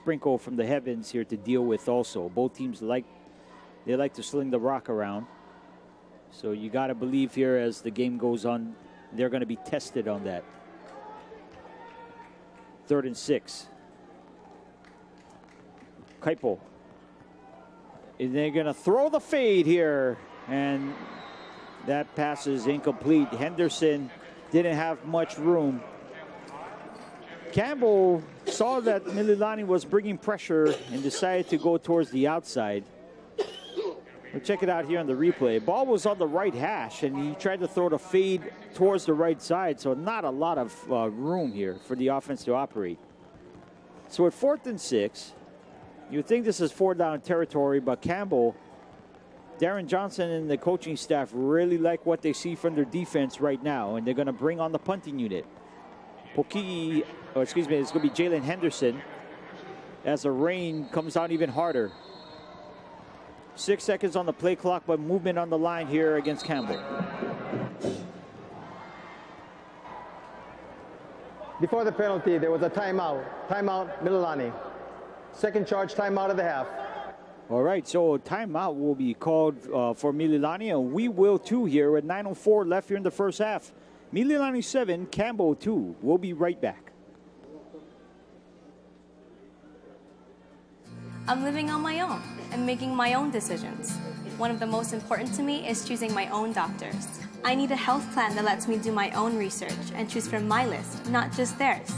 sprinkle from the heavens here to deal with also. Both teams like to sling the rock around. So you got to believe here as the game goes on, they're going to be tested on that. 3rd and 6. Campbell. And they're going to throw the fade here. And that pass is incomplete. Henderson didn't have much room. Campbell saw that Mililani was bringing pressure and decided to go towards the outside. We'll check it out here on the replay. Ball was on the right hash, and he tried to throw the fade towards the right side, so not a lot of room here for the offense to operate. So at 4th and 6, you would think this is 4-down territory, but Campbell, Darren Johnson and the coaching staff really like what they see from their defense right now, and they're going to bring on the punting unit. It's going to be Jalen Henderson as the rain comes down even harder. 6 seconds on the play clock, but movement on the line here against Campbell. Before the penalty, there was a timeout. Timeout, Mililani. Second charge, timeout of the half. All right, so timeout will be called for Mililani, and we will too here with 9:04 left here in the first half. Mililani 7, Campbell 2. We'll be right back. I'm living on my own and making my own decisions. One of the most important to me is choosing my own doctors. I need a health plan that lets me do my own research and choose from my list, not just theirs.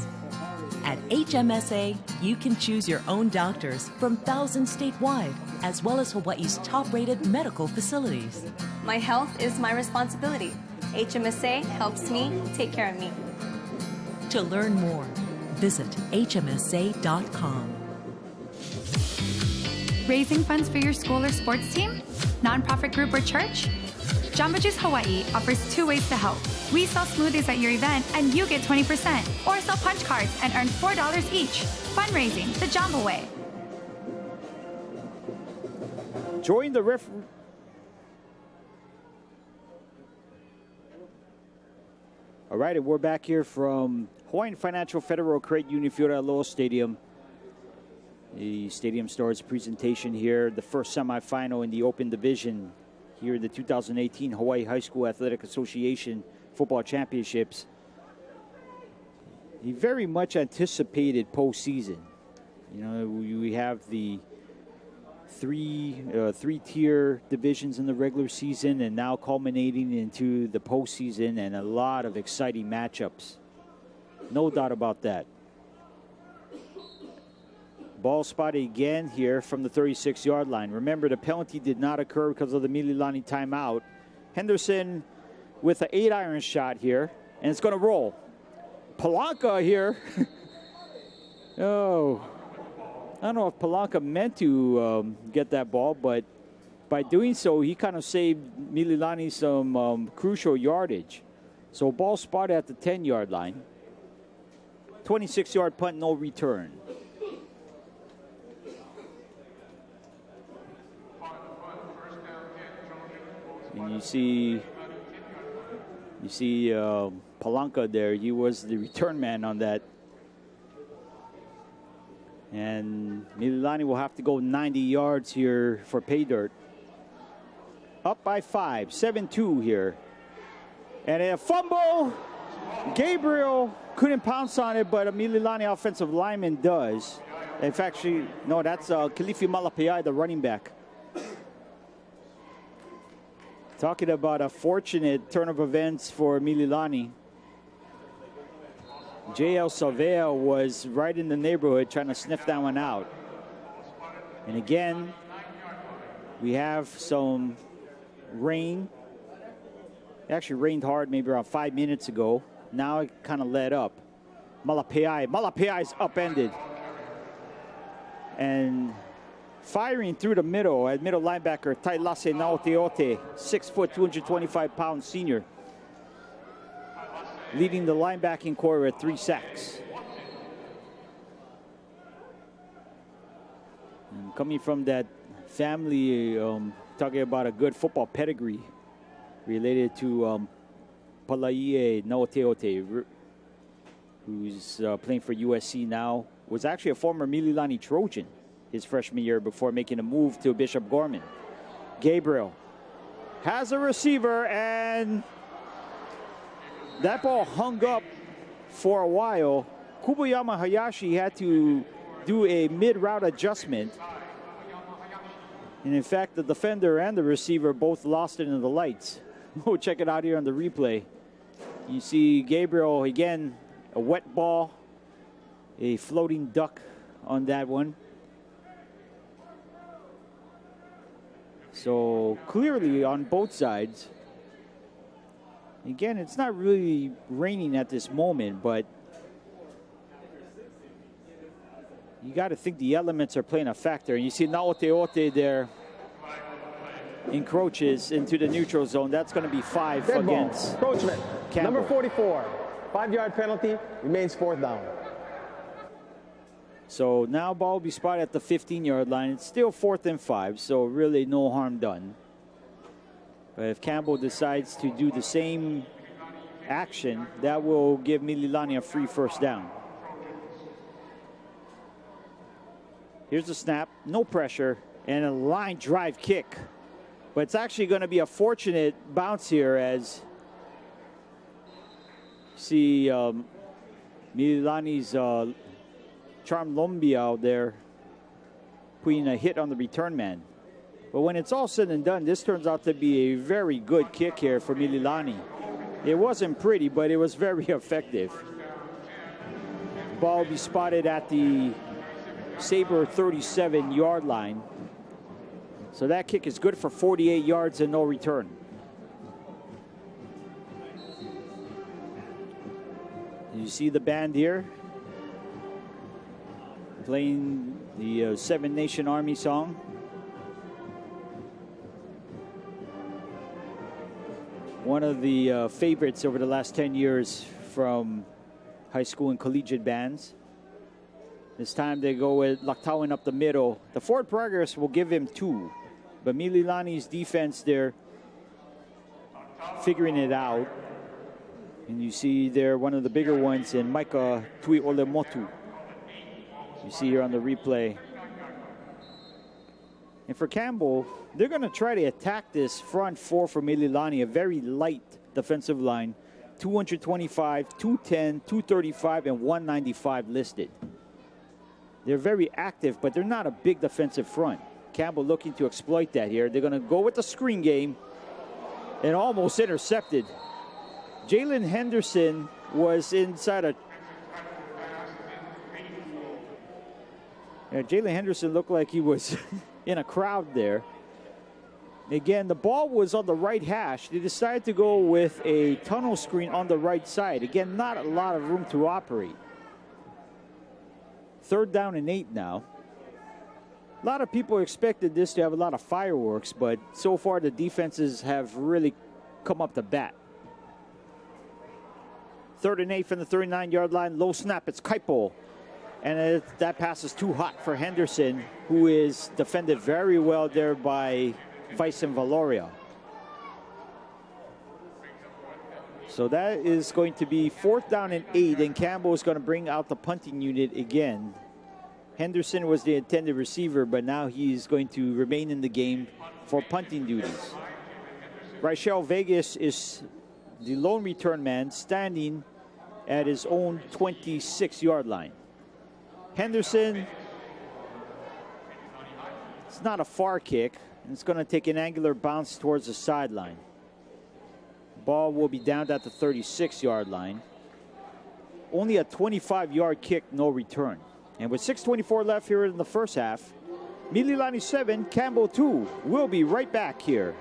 At HMSA, you can choose your own doctors from thousands statewide, as well as Hawaii's top-rated medical facilities. My health is my responsibility. HMSA helps me take care of me. To learn more, visit hmsa.com. Raising funds for your school or sports team? Nonprofit group or church? Jamba Juice Hawaii offers 2 ways to help. We sell smoothies at your event and you get 20%. Or sell punch cards and earn $4 each. Fundraising the Jamba way. Join the ref. All right, and we're back here from Hawaiian Financial Federal Credit Union Field at Aloha Stadium. The stadium starts presentation here, the first semifinal in the Open Division here in the 2018 Hawaii High School Athletic Association Football Championships. He very much anticipated postseason. You know, we have the three-tier divisions in the regular season and now culminating into the postseason and a lot of exciting matchups. No doubt about that. Ball spotted again here from the 36-yard line. Remember, the penalty did not occur because of the Mililani timeout. Henderson with an 8-iron shot here, and it's going to roll. Palanca here. Oh, I don't know if Palanca meant to get that ball, but by doing so, he kind of saved Mililani some crucial yardage. So ball spotted at the 10-yard line. 26-yard punt, no return. And you see Palanca there. He was the return man on that. And Mililani will have to go 90 yards here for pay dirt. Up by 5, 7-2 here. And a fumble. Gabriel couldn't pounce on it, but a Mililani offensive lineman does. In fact, that's Kalifi Malapeai, the running back. Talking about a fortunate turn of events for Mililani. J.L. Salvea was right in the neighborhood trying to sniff that one out. And again, we have some rain. It actually rained hard maybe around 5 minutes ago. Now it kind of let up. Malapeai's upended. And firing through the middle at middle linebacker, Tailase Naoteote, 6 foot, 225-pound senior. Leading the linebacking core at 3 sacks. And coming from that family, talking about a good football pedigree related to Palaie Naoteote, who's playing for USC now, was actually a former Mililani Trojan his freshman year before making a move to Bishop Gorman. Gabriel has a receiver, and that ball hung up for a while. Kuboyama Hayashi had to do a mid-route adjustment. And in fact, the defender and the receiver both lost it in the lights. We'll check it out here on the replay. You see Gabriel, again, a wet ball, a floating duck on that one. So clearly on both sides. Again, it's not really raining at this moment, but you got to think the elements are playing a factor. And you see Naoteote there encroaches into the neutral zone. That's going to be 5 Dead against ball. Encroachment. Campbell. Number 44. 5-yard penalty. Remains 4th down. So now ball will be spotted at the 15-yard line. It's still 4th and 5, so really no harm done. But if Campbell decides to do the same action, that will give Mililani a free first down. Here's the snap, no pressure, and a line drive kick. But it's actually going to be a fortunate bounce here as you see Mililani's Charm Lombia out there putting a hit on the return man. But when it's all said and done, this turns out to be a very good kick here for Mililani. It wasn't pretty, but it was very effective. Ball will be spotted at the Sabre 37-yard line. So that kick is good for 48 yards and no return. You see the band here playing the Seven Nation Army song. One of the favorites over the last 10 years from high school and collegiate bands. This time they go with Laktawan up the middle. The forward progress will give him 2. But Mililani's defense there figuring it out. And you see there one of the bigger ones in Micah Tui Olemotu. You see here on the replay. And for Campbell, they're going to try to attack this front four for Mililani, a very light defensive line. 225, 210, 235, and 195 listed. They're very active, but they're not a big defensive front. Campbell looking to exploit that here. They're going to go with the screen game and almost intercepted. Jalen Henderson was inside a... Jalen Henderson looked like he was in a crowd there. Again, the ball was on the right hash. They decided to go with a tunnel screen on the right side. Again, not a lot of room to operate. 3rd down and 8 now. A lot of people expected this to have a lot of fireworks, but so far the defenses have really come up to bat. 3rd and 8 from the 39-yard line. Low snap. It's Kaipo. And that pass is too hot for Henderson, who is defended very well there by Faison Valoria. So that is going to be 4th down and 8, and Campbell is going to bring out the punting unit again. Henderson was the intended receiver, but now he's going to remain in the game for punting duties. Rachel Vegas is the lone return man, standing at his own 26-yard line. Henderson, it's not a far kick. It's going to take an angular bounce towards the sideline. Ball will be down at the 36-yard line. Only a 25-yard kick, no return. And with 6:24 left here in the first half, Mililani 7, Campbell 2. We'll be right back here.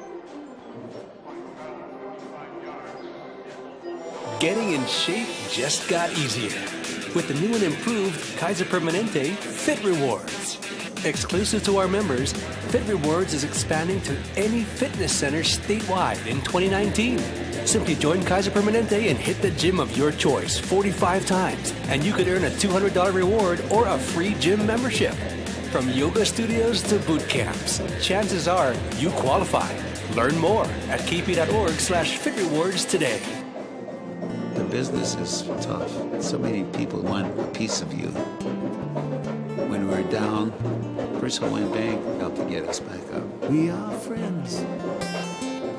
Getting in shape just got easier with the new and improved Kaiser Permanente Fit Rewards. Exclusive to our members, Fit Rewards is expanding to any fitness center statewide in 2019. Simply join Kaiser Permanente and hit the gym of your choice 45 times, and you could earn a $200 reward or a free gym membership. From yoga studios to boot camps, chances are you qualify. Learn more at kp.org/fitrewards today. The business is tough. So many people want a piece of you. down. First Hawaiian Bank helped to get us back up. We are friends.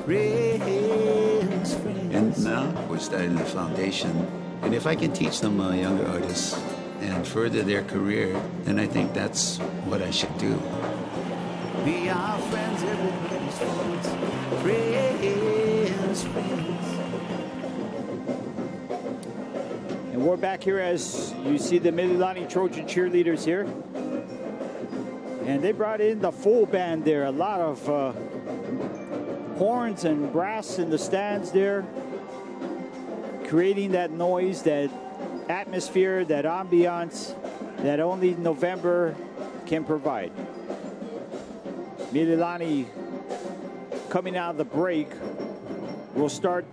Friends, friends. And now we're starting the foundation. And if I can teach them younger artists and further their career, then I think that's what I should do. We are friends, everybody's friends. Friends, friends. And we're back here as you see the Mililani Trojan cheerleaders here. And they brought in the full band there. A lot of horns and brass in the stands there, creating that noise, that atmosphere, that ambiance that only November can provide. Mililani coming out of the break will start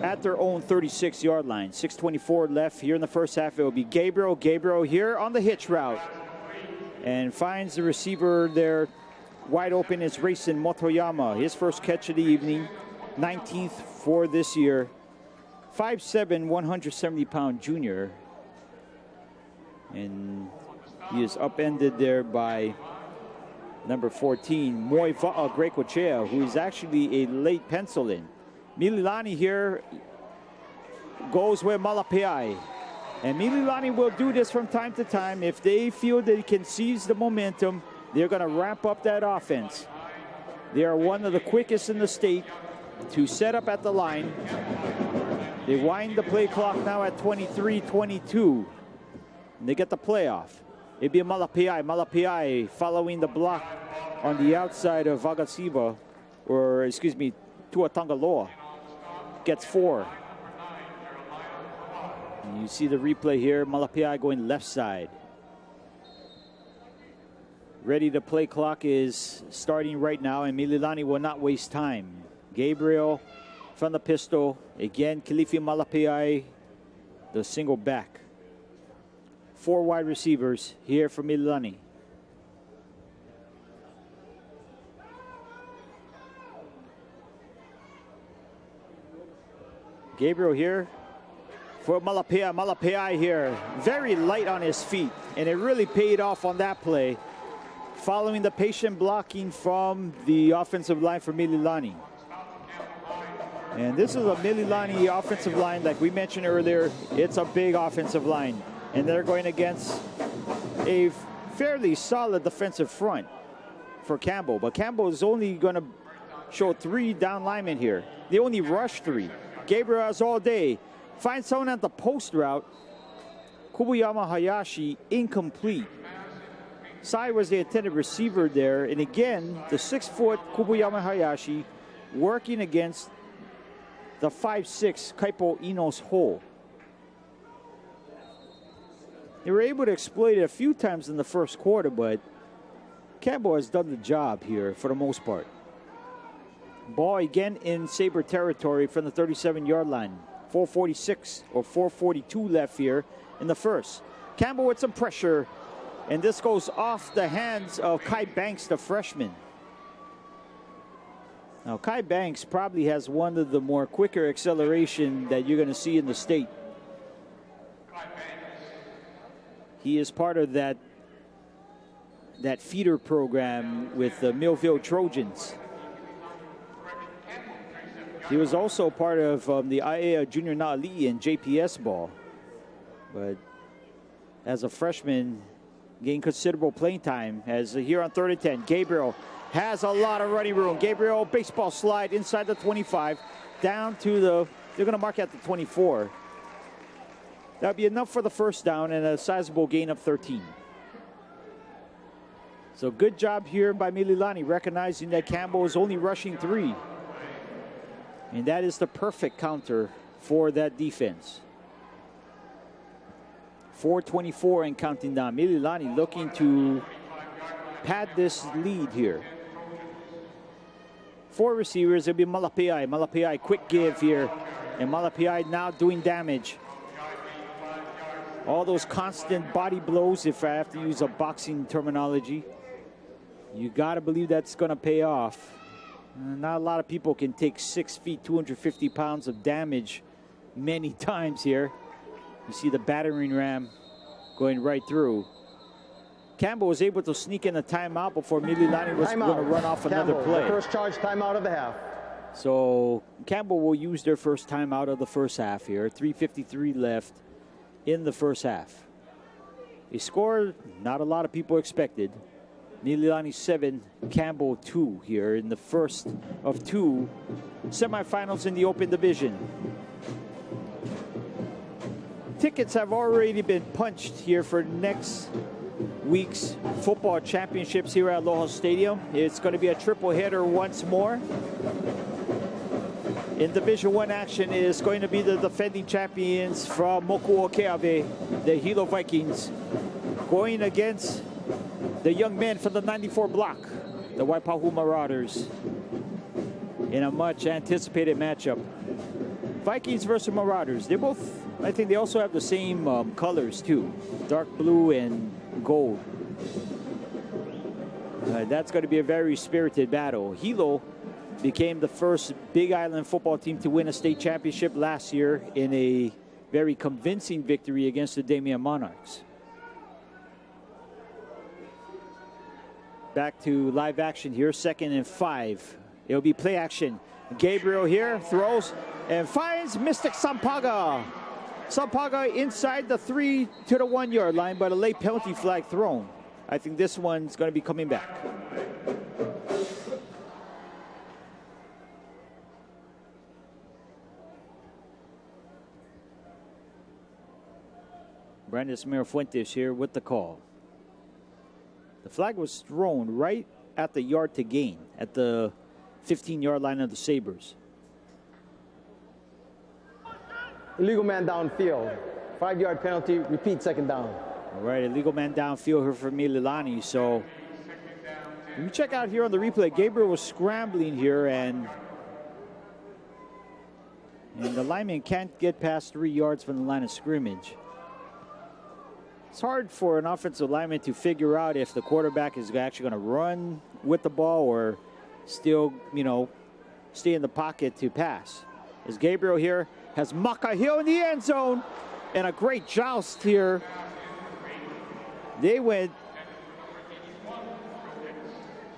at their own 36-yard line. 6:24 left here in the first half. It will be Gabriel. Gabriel here on the hitch route and finds the receiver there wide open. It's Racing Motoyama. His first catch of the evening, 19th for this year. 5'7", 170-pound junior. And he is upended there by number 14, Moiva'a Grecochea, who is actually a late pencil in. Mililani here goes with Malapeai. And Mililani will do this from time to time. If they feel they can seize the momentum, they're going to ramp up that offense. They are one of the quickest in the state to set up at the line. They wind the play clock now at 23-22. And they get the playoff. It'd be a Malapeai. Malapeai following the block on the outside of Agasiva, or excuse me, Tuatangaloa. Gets 4. And you see the replay here. Malapeai going left side. Ready to play clock is starting right now, and Mililani will not waste time. Gabriel from the pistol. Again, Kalifi Malapeai, the single back. 4 wide receivers here for Mililani. Gabriel here for Malapeai. Malapeai here, very light on his feet, and it really paid off on that play, following the patient blocking from the offensive line for Mililani. And this is a Mililani offensive line, like we mentioned earlier. It's a big offensive line, and they're going against a fairly solid defensive front for Campbell. But Campbell is only going to show 3 down linemen here. They only rush 3. Gabriel has all day. Finds someone at the post route. Kubuyama Hayashi incomplete. Sai was the intended receiver there. And again, the 6-foot Kubuyama Hayashi working against the 5'6" Kaipo Ino's hole. They were able to exploit it a few times in the first quarter, but Campbell has done the job here for the most part. Ball again in Sabre territory from the 37-yard line. 4:46 or 4:42 left here in the first. Campbell with some pressure, and this goes off the hands of Kai Banks, the freshman. Now, Kai Banks probably has one of the more quicker acceleration that you're going to see in the state. He is part of that feeder program with the Millville Trojans. He was also part of the IAA Junior Na'ali'i in JPS ball. But as a freshman, gained considerable playing time as here on 3rd and 10. Gabriel has a lot of running room. Gabriel, baseball slide inside the 25, down to the, they're going to mark at the 24. That'll be enough for the first down and a sizable gain of 13. So good job here by Mililani, recognizing that Campbell is only rushing 3. And that is the perfect counter for that defense. 4:24 and counting down. Mililani looking to pad this lead here. 4 receivers. It'll be Malapeai. Malapeai, quick give here. And Malapeai now doing damage. All those constant body blows, if I have to use a boxing terminology. You got to believe that's going to pay off. Not a lot of people can take 6 feet, 250 pounds of damage many times here. You see the battering ram going right through. Campbell was able to sneak in a timeout before Mililani was going to run off another Campbell, play. the first charge timeout of the half. So Campbell will use their first timeout of the first half here. 3:53 left in the first half. A score not a lot of people expected. Mililani 7, Campbell 2 here in the first of two semifinals in the Open Division. Tickets have already been punched here for next week's football championships here at Aloha Stadium. It's going to be a triple header once more. In Division 1 action is going to be the defending champions from Mokuokeave, the Hilo Vikings, going against the young men from the 94 block, the Waipahu Marauders, in a much anticipated matchup. Vikings versus Marauders. They both, I think they also have the same colors too, dark blue and gold. That's going to be a very spirited battle. Hilo became the first Big Island football team to win a state championship last year in a very convincing victory against the Damien Monarchs. Back to live action here, 2nd and 5. It'll be play action. Gabriel here throws and finds Mystic Sampaga. Sampaga inside the 3 to the 1 yard line, but a late penalty flag thrown. I think this one's going to be coming back. Brandon Mirafuentes here with the call. The flag was thrown right at the yard to gain, at the 15-yard line of the Sabres. Illegal man downfield. 5-yard penalty, repeat second down. All right, illegal man downfield here for Mililani. So when you check out here on the replay, Gabriel was scrambling here, and the lineman can't get past 3 yards from the line of scrimmage. It's hard for an offensive lineman to figure out if the quarterback is actually going to run with the ball or still, stay in the pocket to pass. As Gabriel here has Makahill in the end zone, and a great joust here.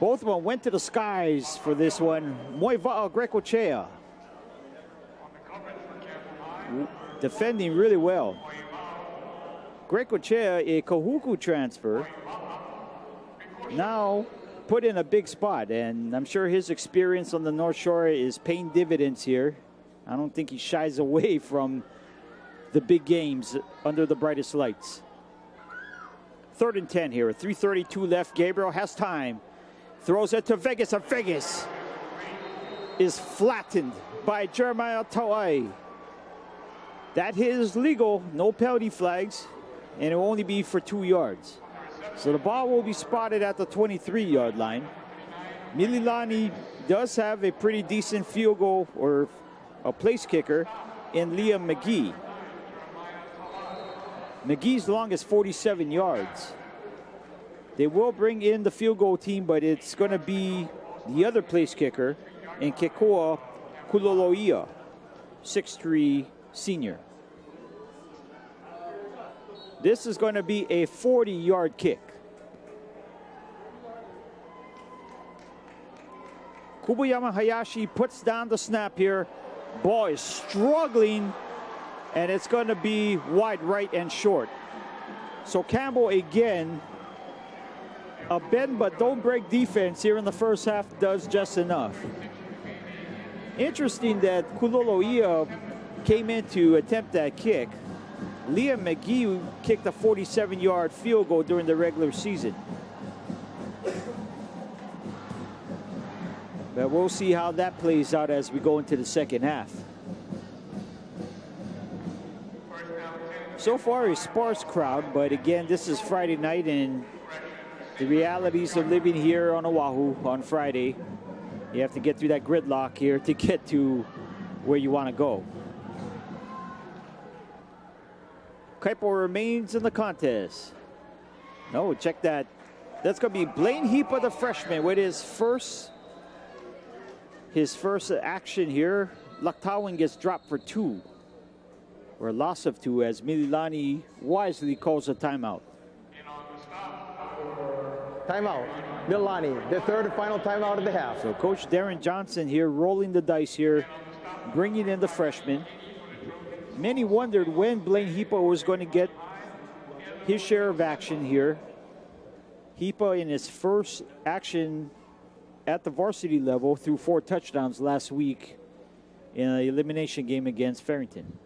Both of them went to the skies for this one. Moiva'a Grecochea defending really well. Grecochea, a Kahuku transfer, now put in a big spot, and I'm sure his experience on the North Shore is paying dividends here. I don't think he shies away from the big games under the brightest lights. 3rd and 10 here, 3:32 left. Gabriel has time, throws it to Vegas, and Vegas is flattened by Jeremiah Tauai. That is legal, no penalty flags, and it will only be for 2 yards. So the ball will be spotted at the 23-yard line. Mililani does have a pretty decent field goal or a place kicker in Liam McGee. McGee's long is 47 yards. They will bring in the field goal team, but it's going to be the other place kicker in Kekoa Kuloloia, 6'3" senior. This is going to be a 40-yard kick. Kubuyama Hayashi puts down the snap here. Ball is struggling, and it's going to be wide right and short. So Campbell again, a bend but don't break defense here in the first half does just enough. Interesting that Kuloloia came in to attempt that kick. Liam McGee kicked a 47-yard field goal during the regular season. But we'll see how that plays out as we go into the second half. So far, a sparse crowd, but again, this is Friday night, and the realities of living here on Oahu on Friday, you have to get through that gridlock here to get to where you want to go. Kaipo remains in the contest. No, check that. That's going to be Blaine Heapa, the freshman, with his first action here. Laktawan gets dropped for 2, or a loss of 2, as Mililani wisely calls a timeout. Timeout. Mililani, their third and final timeout of the half. So Coach Darren Johnson here rolling the dice here, bringing in the freshman. Many wondered when Blaine Hhsaa was going to get his share of action here. Hhsaa in his first action at the varsity level threw 4 touchdowns last week in an elimination game against Farrington.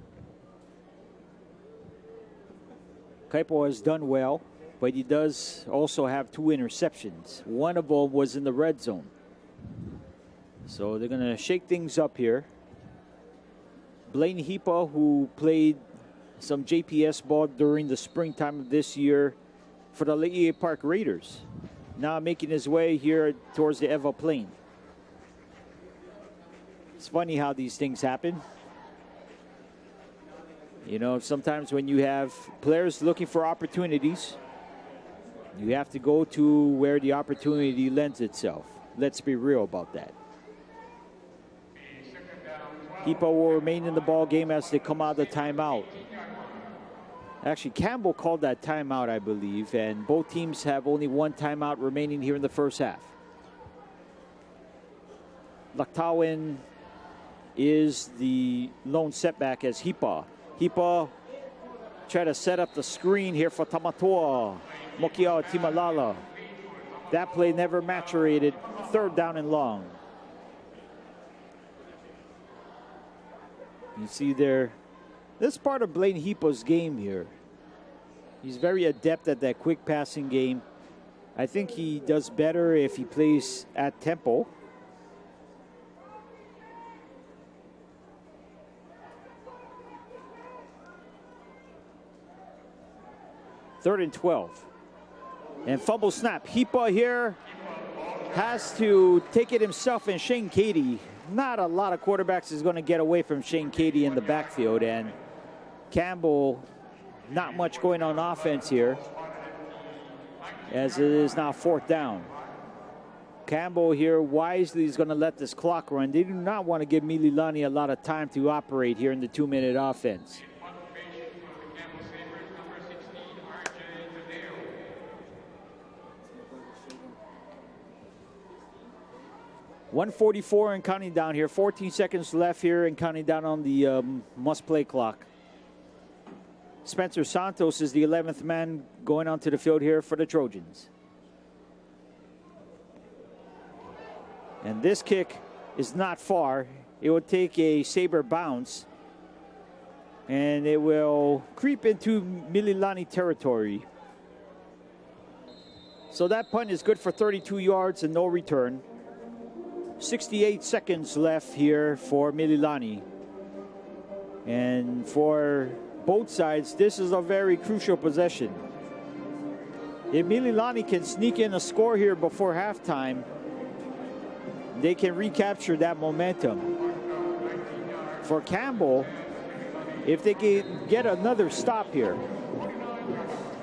Kaipo has done well, but he does also have 2 interceptions. One of them was in the red zone. So they're going to shake things up here. Blaine Hhsaa, who played some JPS ball during the springtime of this year for the Le'ie Park Raiders, now making his way here towards the Eva Plain. It's funny how these things happen. You know, sometimes when you have players looking for opportunities, you have to go to where the opportunity lends itself. Let's be real about that. Hhsaa will remain in the ball game as they come out of the timeout. Actually, Campbell called that timeout, I believe, and both teams have only 1 timeout remaining here in the first half. Laktawan is the lone setback as Hhsaa. Hhsaa try to set up the screen here for Tamatoa. Mokiao Timalala. That play never maturated. 3rd down and long. You see there, this is part of Blaine Hippo's game here. He's very adept at that quick passing game. I think he does better if he plays at tempo. Third and 12. And fumble snap. Hhsaa here has to take it himself, and Shane Cady. Not a lot of quarterbacks is going to get away from Shane Cady in the backfield, and Campbell, not much going on offense here, as it is now 4th down. Campbell here wisely is going to let this clock run. They do not want to give Mililani a lot of time to operate here in the 2-minute offense. .144 and counting down here. 14 seconds left here and counting down on the must-play clock. Spencer Santos is the 11th man going onto the field here for the Trojans. And this kick is not far. It will take a saber bounce, and it will creep into Mililani territory. So that punt is good for 32 yards and no return. 68 seconds left here for Mililani. And for both sides, this is a very crucial possession. If Mililani can sneak in a score here before halftime, they can recapture that momentum. For Campbell, if they can get another stop here,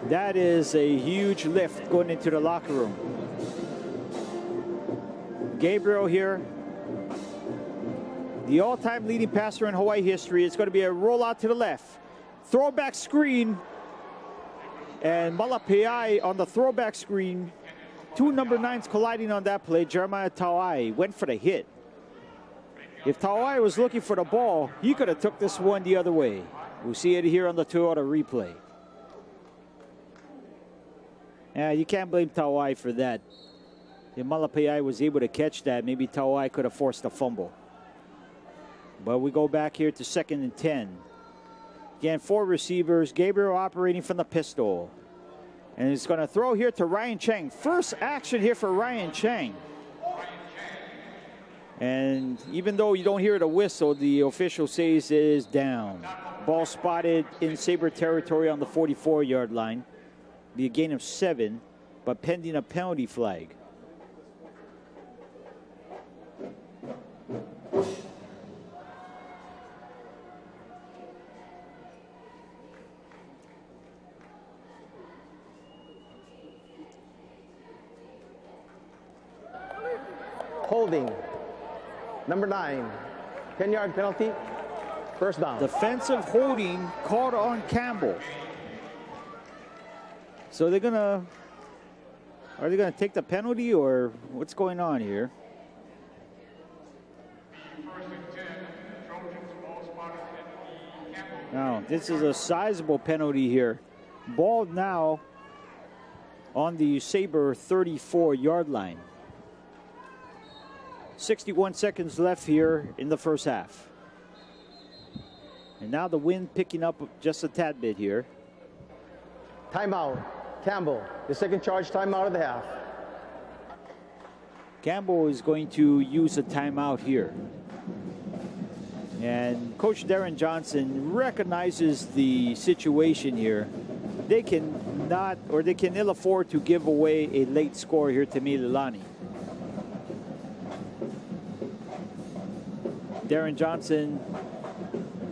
that is a huge lift going into the locker room. Gabriel here, the all-time leading passer in Hawaii history. It's going to be a rollout to the left. Throwback screen, and Malapeai on the throwback screen. 2 number 9s colliding on that play. Jeremiah Tauai went for the hit. If Tauai was looking for the ball, he could have took this one the other way. We'll see it here on the Toyota replay. Yeah, you can't blame Tauai for that. If Malapeai was able to catch that, maybe Tauai could have forced a fumble. But we go back here to 2nd and 10. Again, 4 receivers. Gabriel operating from the pistol. And he's going to throw here to Ryan Chang. First action here for Ryan Chang. And even though you don't hear the whistle, the official says it is down. Ball spotted in Sabre territory on the 44-yard line. Be a gain of 7, but pending a penalty flag. Holding. Number 9. 10-yard penalty. First down. Defensive holding called on Campbell. So they're going to Are they going to take the penalty or what's going on here? Now, this is a sizable penalty here. Ball now on the Sabre 34-yard line. 61 seconds left here in the first half. And now the wind picking up just a tad bit here. Timeout. Campbell, the second charge timeout of the half. Campbell is going to use a timeout here. And Coach Darren Johnson recognizes the situation here. They can ill afford to give away a late score here to Mililani. Darren Johnson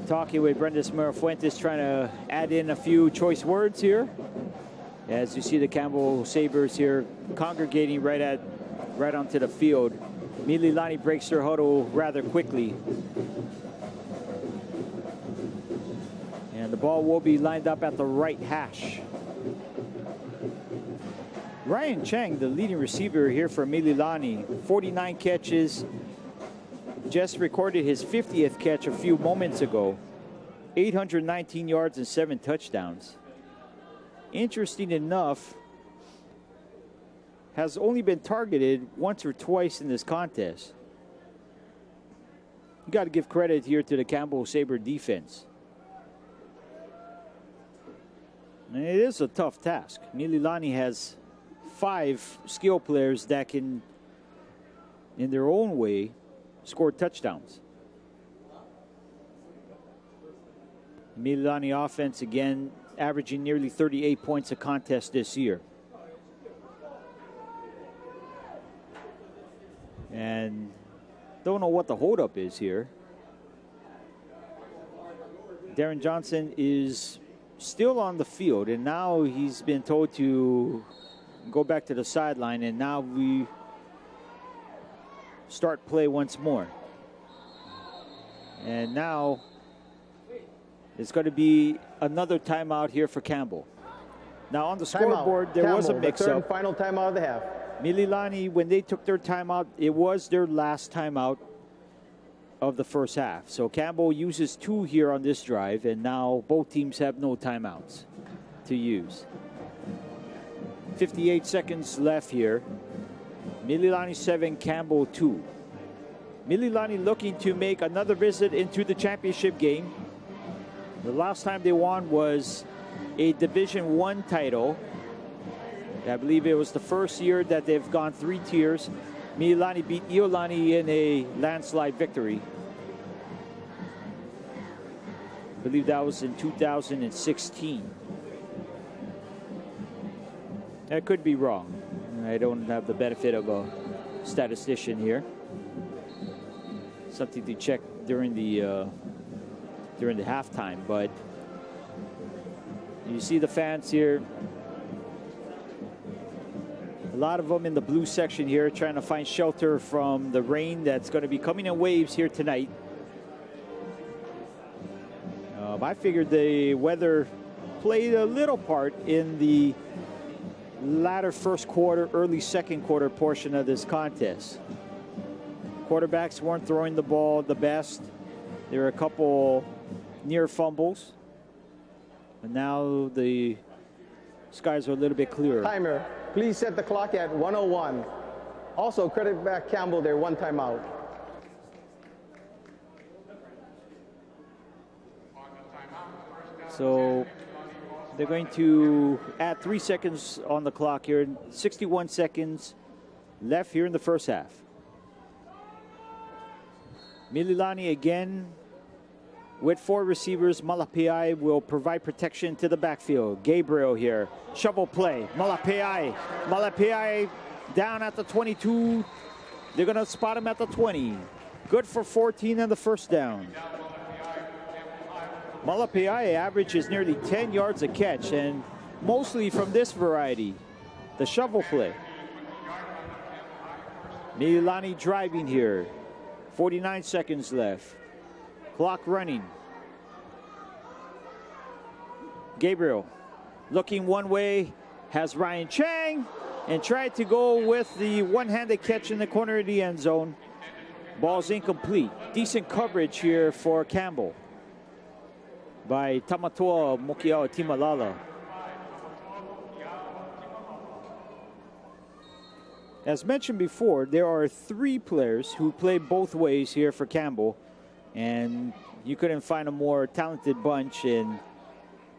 talking with Brenda Smira-Fuentes, trying to add in a few choice words here. As you see the Campbell Sabres here congregating right onto the field. Mililani breaks their huddle rather quickly. And the ball will be lined up at the right hash. Ryan Chang, the leading receiver here for Mililani, 49 catches, just recorded his 50th catch a few moments ago. 819 yards and 7 touchdowns. Interesting enough, has only been targeted once or twice in this contest. You got to give credit here to the Campbell Sabre defense. And it is a tough task. Mililani has 5 skill players that can, in their own way, score touchdowns. Mililani offense again averaging nearly 38 points a contest this year. And don't know what the holdup is here. Darren Johnson is still on the field, and now he's been told to go back to the sideline, and now we start play once more. And now it's going to be another timeout here for Campbell. Now on the scoreboard, there was a mix-up. The third and final timeout of the half. Mililani, when they took their timeout, it was their last timeout of the first half. So Campbell uses 2 here on this drive, and now both teams have no timeouts to use. 58 seconds left here. Mililani 7, Campbell 2. Mililani looking to make another visit into the championship game. The last time they won was a Division I title. I believe it was the first year that they've gone 3 tiers. Mililani beat Iolani in a landslide victory. I believe that was in 2016. I could be wrong. I don't have the benefit of a statistician here. Something to check during the halftime, but you see the fans here. A lot of them in the blue section here trying to find shelter from the rain that's going to be coming in waves here tonight. I figured the weather played a little part in the latter first quarter, early second quarter portion of this contest. Quarterbacks weren't throwing the ball the best. There were a couple near fumbles. And now the skies are a little bit clearer. Timer, please set the clock at 1:01. Also, credit back Campbell their 1 timeout. So they're going to add 3 seconds on the clock here. 61 seconds left here in the first half. Mililani again with 4 receivers. Malapiai will provide protection to the backfield. Gabriel here, shovel play. Malapiai down at the 22. They're going to spot him at the 20. Good for 14 and the first down. Malapiai averages nearly 10 yards a catch, and mostly from this variety, the shovel play. Mililani driving here. 49 seconds left. Clock running. Gabriel looking one way, has Ryan Chang, and tried to go with the one-handed catch in the corner of the end zone. Ball's incomplete. Decent coverage here for Campbell by Tamatoa Mokiao Timalala. As mentioned before, there are 3 players who play both ways here for Campbell, and you couldn't find a more talented bunch in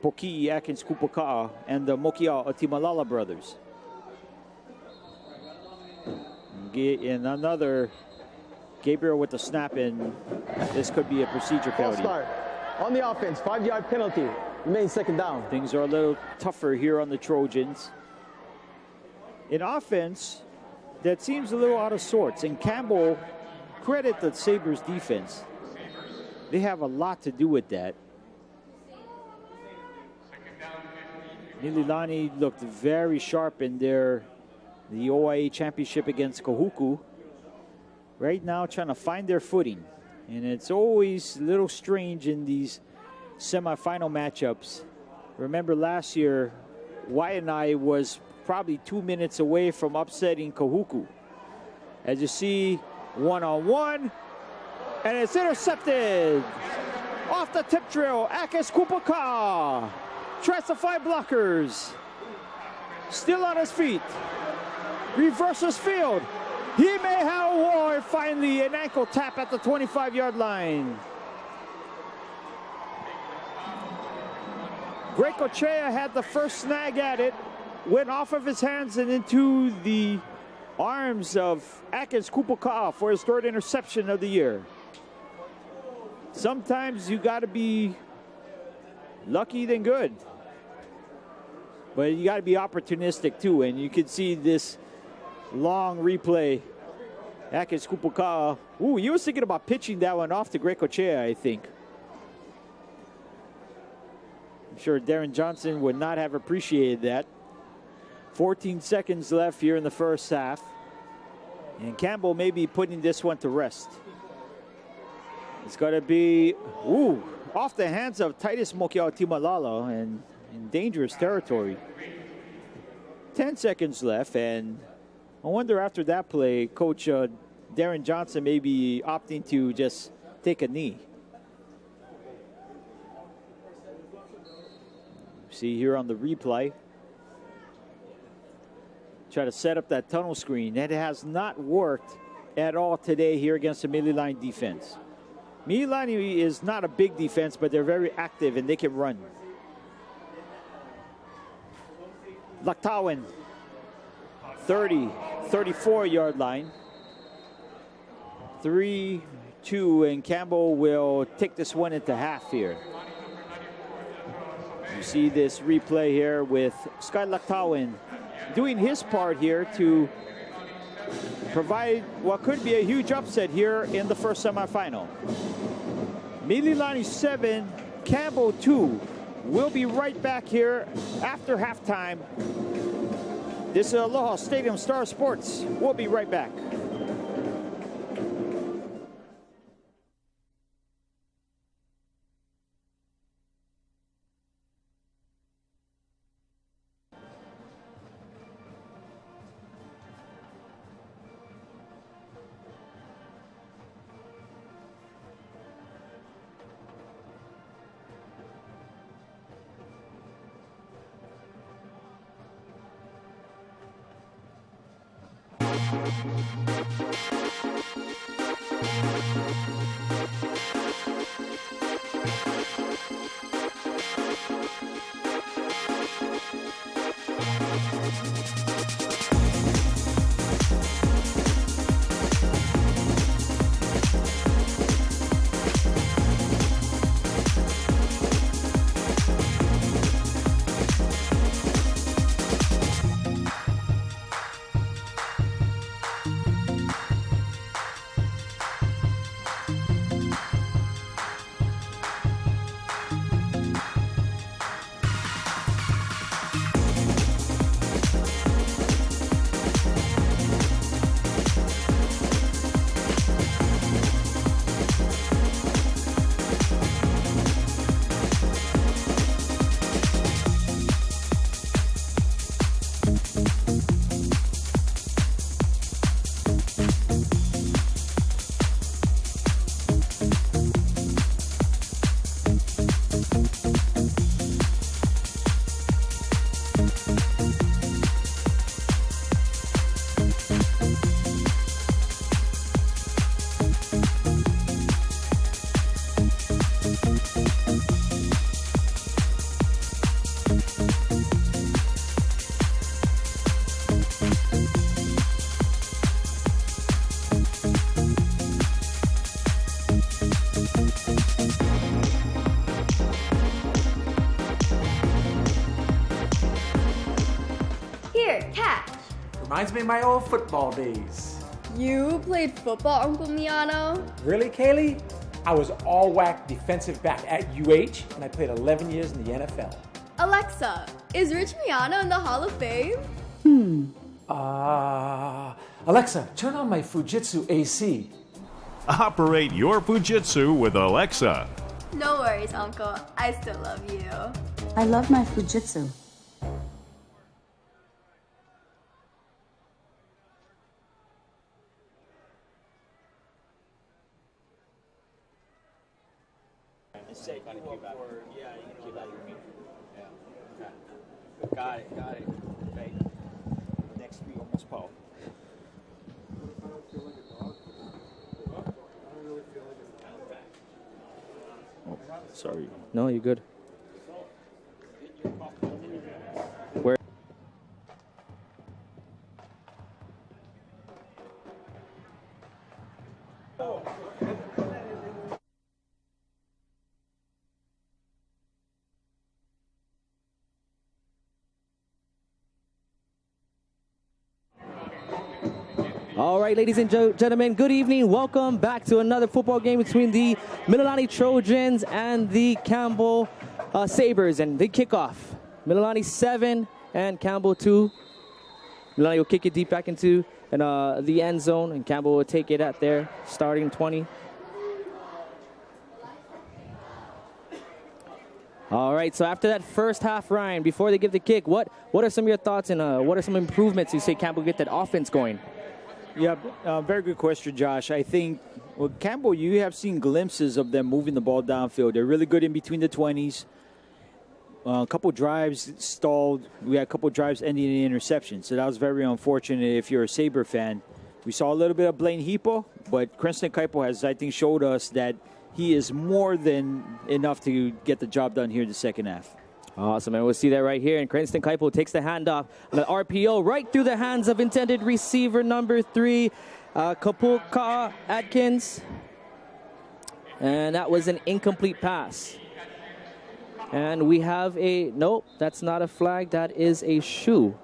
Poki'i Atkins Kupaka'a and the Mokiao Timalala brothers. In another, Gabriel with the snap, and this could be a procedure penalty. Start on the offense, 5-yard penalty. Remain second down. Things are a little tougher here on the Trojans. In offense, that seems a little out of sorts. And Campbell, credit the Sabres defense. They have a lot to do with that. Mililani looked very sharp in the OIA championship against Kahuku. Right now trying to find their footing. And it's always a little strange in these semifinal matchups. Remember last year, Waianae was probably 2 minutes away from upsetting Kahuku. As you see, one-on-one, and it's intercepted. Off the tip drill, Akis Kupaka tries to find blockers. Still on his feet. Reverses field. He may have a war. Finally, an ankle tap at the 25-yard line. Grecochea had the first snag at it. Went off of his hands and into the arms of Atkins Kupaka'a for his 3rd interception of the year. Sometimes you got to be lucky than good. But you got to be opportunistic too. And you can see this long replay. Atkins Kupaka'a. Ooh, he was thinking about pitching that one off to Grecochea, I think. I'm sure Darren Johnson would not have appreciated that. 14 seconds left here in the first half. And Campbell may be putting this one to rest. It's going to be, off the hands of Titus Mokiao Timalala and in dangerous territory. 10 seconds left, and I wonder after that play, Coach Darren Johnson may be opting to just take a knee. See here on the replay. Try to set up that tunnel screen. That has not worked at all today here against the Mililani defense. Mililani is not a big defense, but they're very active and they can run. Laktawan, 34-yard line. 3-2, and Campbell will take this one into half here. You see this replay here with Sky Laktawan doing his part here to provide what could be a huge upset here in the first semifinal. Mililani 7, Campbell 2. We'll be right back here after halftime. This is Aloha Stadium Star Sports. We'll be right back. Reminds me of my old football days. You played football, Uncle Miano? Really, Kaylee? I was all-whack defensive back at UH, and I played 11 years in the NFL. Alexa, is Rich Miano in the Hall of Fame? Alexa, turn on my Fujitsu AC. Operate your Fujitsu with Alexa. No worries, Uncle. I still love you. I love my Fujitsu. Got it. Okay. Next week, almost Paul. Oh, sorry. No, you're good. Where? All right, ladies and gentlemen, good evening. Welcome back to another football game between the Mililani Trojans and the Campbell Sabres. And the kickoff, Mililani 7 and Campbell 2. Mililani will kick it deep back into the end zone, and Campbell will take it at their starting 20. All right, so after that first half, Ryan, before they give the kick, what are some of your thoughts and what are some improvements you say Campbell get that offense going? Yeah, very good question, Josh. I think, well, Campbell, you have seen glimpses of them moving the ball downfield. They're really good in between the 20s. A couple drives stalled. We had a couple drives ending in interception. So that was very unfortunate if you're a Sabre fan. We saw a little bit of Blaine Heepo, but Cranston Kaipo has, I think, showed us that he is more than enough to get the job done here in the second half. Awesome, and we'll see that right here. And Cranston Kaipo takes the handoff. The RPO right through the hands of intended receiver number 3, Kapulka Atkins. And that was an incomplete pass. And we have nope, that's not a flag. That is a shoe.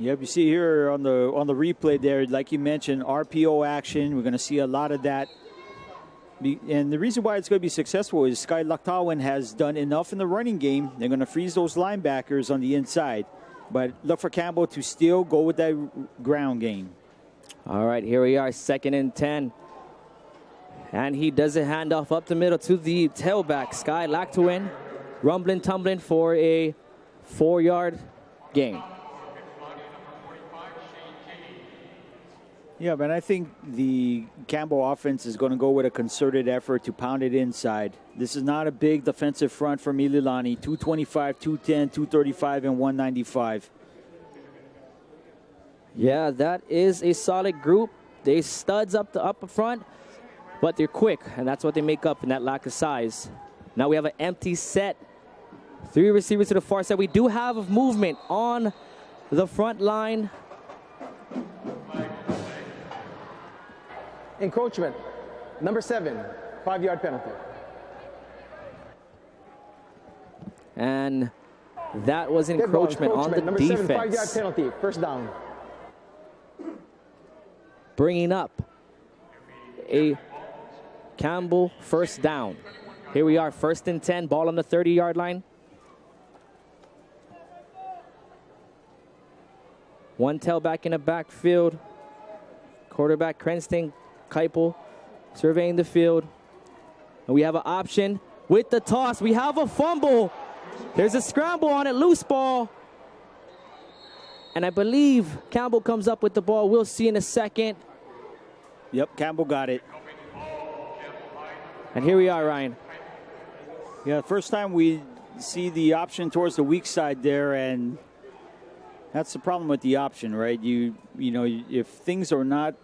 Yep, you see here on the replay there, like you mentioned, RPO action. We're going to see a lot of that. And the reason why it's going to be successful is Sky Laktawan has done enough in the running game. They're going to freeze those linebackers on the inside. But look for Campbell to still go with that ground game. All right, here we are, 2nd and 10. And he does a handoff up the middle to the tailback, Sky Laktawan. Rumbling, tumbling for a 4-yard gain. Yeah, but I think the Campbell offense is going to go with a concerted effort to pound it inside. This is not a big defensive front for Mililani. 225, 210, 235, and 195. Yeah, that is a solid group. They studs up front, but they're quick, and that's what they make up in that lack of size. Now we have an empty set. 3 receivers to the far side. We do have movement on the front line. Encroachment, number 7, 5-yard penalty. And that was encroachment on the number defense. 7, 5-yard penalty, first down. Bringing up a Campbell first down. Here we are, 1st and 10, ball on the 30-yard line. One tailback in the backfield. Quarterback Cranston Kaipo surveying the field. And we have an option with the toss. We have a fumble. There's a scramble on it, loose ball. And I believe Campbell comes up with the ball. We'll see in a second. Yep, Campbell got it. And here we are, Ryan. Yeah, first time we see the option towards the weak side there, and that's the problem with the option, right? You know, if things are not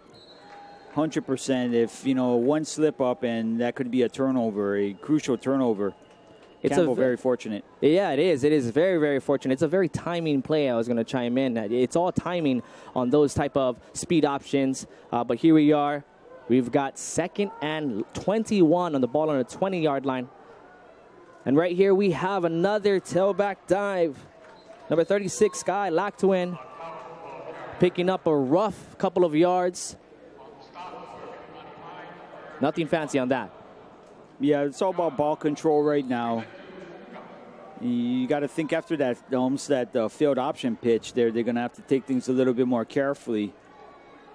100%, if, one slip up and that could be a turnover, a crucial turnover. Campbell very fortunate. Yeah, it is. It is very, very fortunate. It's a very timing play. I was going to chime in. It's all timing on those type of speed options. But here we are. We've got 2nd and 21 on the ball on the 20-yard line. And right here we have another tailback dive. Number 36, Sky Lactwin, picking up a rough couple of yards. Nothing fancy on that. Yeah, it's all about ball control right now. You got to think after that, almost that field option pitch there, they're going to have to take things a little bit more carefully.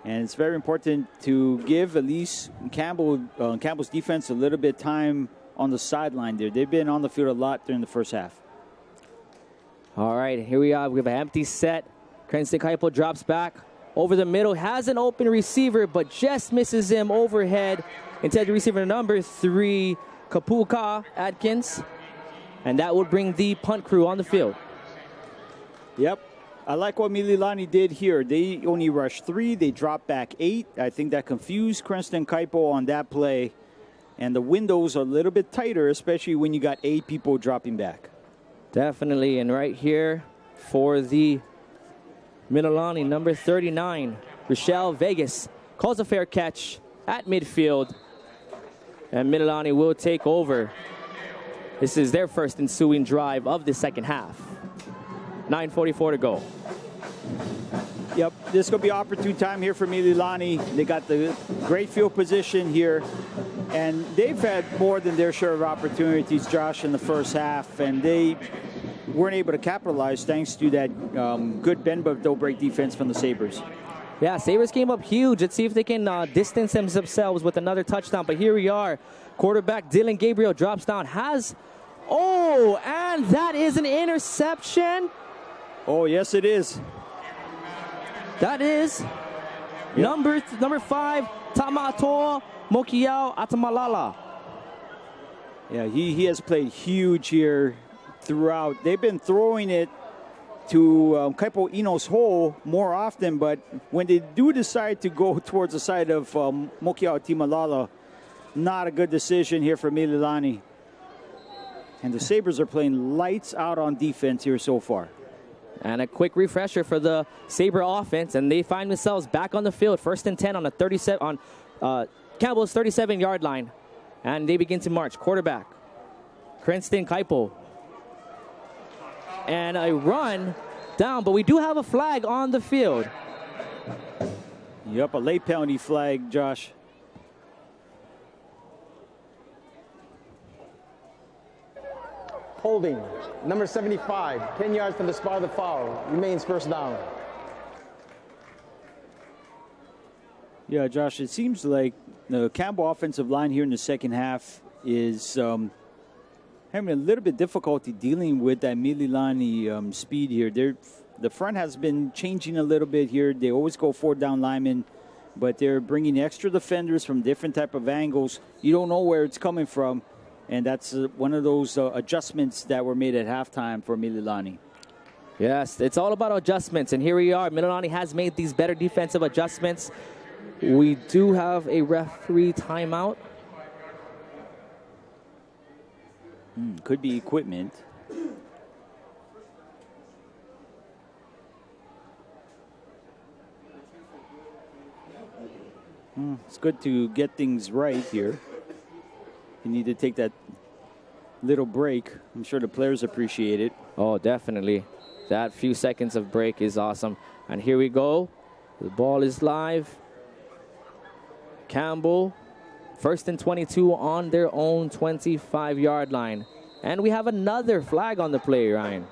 And it's very important to give at least Campbell's defense a little bit of time on the sideline there. They've been on the field a lot during the first half. All right, here we are. We have an empty set. Cranston Kaipo drops back over the middle, has an open receiver, but just misses him overhead. Instead, receiver number 3, Kapuka Atkins. And that would bring the punt crew on the field. Yep. I like what Mililani did here. They only rushed 3. They dropped back 8. I think that confused Cranston Kaipo on that play. And the windows are a little bit tighter, especially when you got 8 people dropping back. Definitely. And right here for the Mililani, number 39, Rochelle Vegas, calls a fair catch at midfield. And Mililani will take over. This is their first ensuing drive of the second half. 9:44 to go. Yep, this is going to be opportune time here for Mililani. They got the great field position here. And they've had more than their share of opportunities, Josh, in the first half. And they weren't able to capitalize thanks to that good bend but don't break defense from the Sabres. Yeah, Sabres came up huge. Let's see if they can distance themselves with another touchdown. But here we are. Quarterback Dylan Gabriel drops down. And that is an interception. Oh, yes, it is. That is number 5, Tamato Mokiao Atamalala. Yeah, he has played huge here throughout. They've been throwing it to Kaipo Ino's hole more often, but when they do decide to go towards the side of Mokiao Timalala, not a good decision here for Mililani. And the Sabres are playing lights out on defense here so far. And a quick refresher for the Sabre offense, and they find themselves back on the field. 1st and 10 on the 37 on Campbell's 37-yard line, and they begin to march. Quarterback Cranston Kaipo, and a run down, but we do have a flag on the field. Yep, a late penalty flag, Josh. Holding, number 75, 10 yards from the spot of the foul, remains first down. Yeah, Josh, it seems like the Campbell offensive line here in the second half is having a little bit difficulty dealing with that Mililani speed here. The front has been changing a little bit here. They always go 4 down linemen, but they're bringing extra defenders from different type of angles. You don't know where it's coming from. And that's one of those adjustments that were made at halftime for Mililani. Yes, it's all about adjustments. And here we are. Mililani has made these better defensive adjustments. We do have a referee timeout. Could be equipment. It's good to get things right here. You need to take that little break. I'm sure the players appreciate it. Oh, definitely. That few seconds of break is awesome. And here we go. The ball is live. Campbell, 1st and 22 on their own 25-yard line. And we have another flag on the play, Ryan.